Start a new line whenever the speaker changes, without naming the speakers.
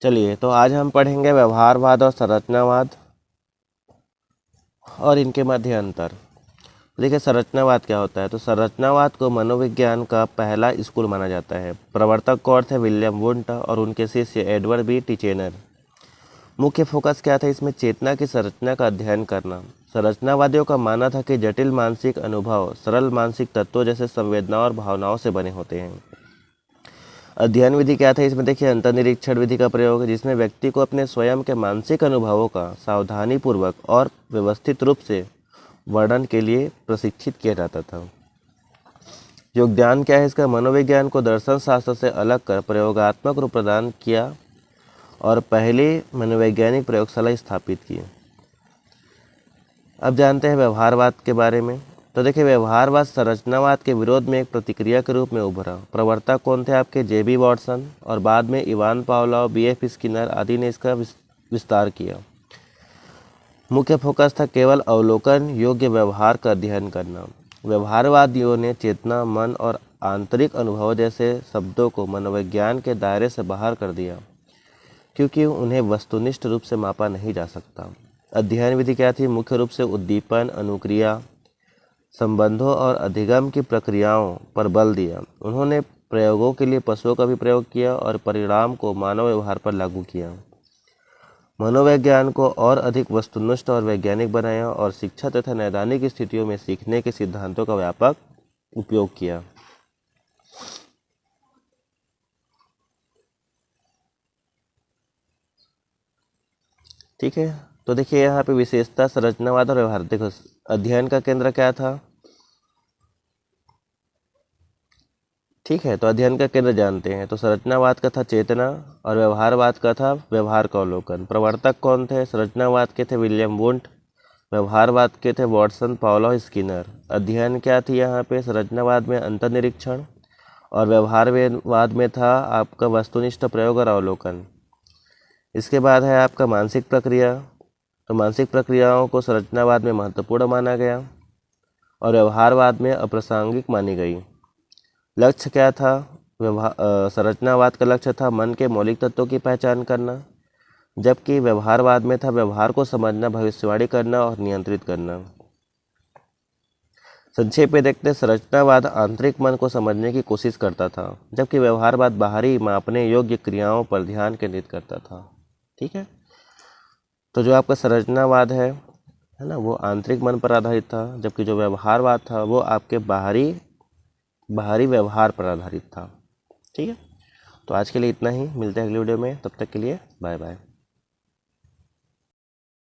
चलिए, तो आज हम पढ़ेंगे व्यवहारवाद और संरचनावाद और इनके मध्य अंतर। देखिए, संरचनावाद क्या होता है। तो संरचनावाद को मनोविज्ञान का पहला स्कूल माना जाता है। प्रवर्तक कौन थे? विलियम वुंट और उनके शिष्य एडवर्ड बी टिचेनर। मुख्य फोकस क्या था इसमें? चेतना की संरचना का अध्ययन करना। संरचनावादियों का मानना था कि जटिल मानसिक अनुभव सरल मानसिक तत्वों जैसे संवेदनाओं और भावनाओं से बने होते हैं। अध्ययन विधि क्या था इसमें? देखिए, अंतर्निरीक्षण विधि का प्रयोग, जिसमें व्यक्ति को अपने स्वयं के मानसिक अनुभवों का सावधानीपूर्वक और व्यवस्थित रूप से वर्णन के लिए प्रशिक्षित किया जाता था। योगदान क्या है इसका? मनोविज्ञान को दर्शन शास्त्र से अलग कर प्रयोगात्मक रूप प्रदान किया और पहली मनोवैज्ञानिक प्रयोगशाला स्थापित की। अब जानते हैं व्यवहारवाद के बारे में। तो देखिए, व्यवहारवाद संरचनावाद के विरोध में एक प्रतिक्रिया के रूप में उभरा। प्रवर्तक कौन थे आपके? जेबी वॉटसन और बाद में इवान पावलोव, बीएफ स्किनर आदि ने इसका विस्तार किया। मुख्य फोकस था केवल अवलोकन योग्य व्यवहार का अध्ययन करना। व्यवहारवादियों ने चेतना, मन और आंतरिक अनुभव जैसे शब्दों को मनोविज्ञान के दायरे से बाहर कर दिया, क्योंकि उन्हें वस्तुनिष्ठ रूप से मापा नहीं जा सकता। अध्ययन विधि क्या थी? मुख्य रूप से उद्दीपन, अनुक्रिया, संबंधों और अधिगम की प्रक्रियाओं पर बल दिया। उन्होंने प्रयोगों के लिए पशुओं का भी प्रयोग किया और परिणाम को मानव व्यवहार पर लागू किया। मनोविज्ञान को और अधिक वस्तुनिष्ठ और वैज्ञानिक बनाया और शिक्षा तथा नैदानिक स्थितियों में सीखने के सिद्धांतों का व्यापक उपयोग किया। ठीक है, तो देखिए यहाँ पे विशेषता संरचनावाद और व्यवहार। देखो, अध्ययन का केंद्र क्या था? ठीक है, तो अध्ययन का केंद्र जानते हैं। तो संरचनावाद का था चेतना और व्यवहारवाद का था व्यवहार का अवलोकन। प्रवर्तक कौन थे? संरचनावाद के थे विलियम वुंट, व्यवहारवाद के थे वॉटसन, पावलोव, स्किनर। अध्ययन क्या थी यहाँ पे? संरचनावाद में अंतर्निरीक्षण और व्यवहारवाद में था आपका वस्तुनिष्ठ प्रयोग और अवलोकन। इसके बाद है आपका मानसिक प्रक्रिया। तो मानसिक प्रक्रियाओं को संरचनावाद में महत्वपूर्ण माना गया और व्यवहारवाद में अप्रासंगिक मानी गई। लक्ष्य क्या था? संरचनावाद का लक्ष्य था मन के मौलिक तत्वों की पहचान करना, जबकि व्यवहारवाद में था व्यवहार को समझना, भविष्यवाणी करना और नियंत्रित करना। संक्षेप में देखते हैं, संरचनावाद आंतरिक मन को समझने की कोशिश करता था, जबकि व्यवहारवाद बाहरी मापने योग्य क्रियाओं पर ध्यान केंद्रित करता था। ठीक है, तो जो आपका संरचनावाद है ना, वो आंतरिक मन पर आधारित था, जबकि जो व्यवहारवाद था वो आपके बाहरी व्यवहार पर आधारित था। ठीक है, तो आज के लिए इतना ही। मिलते हैं अगले वीडियो में, तब तक के लिए बाय बाय।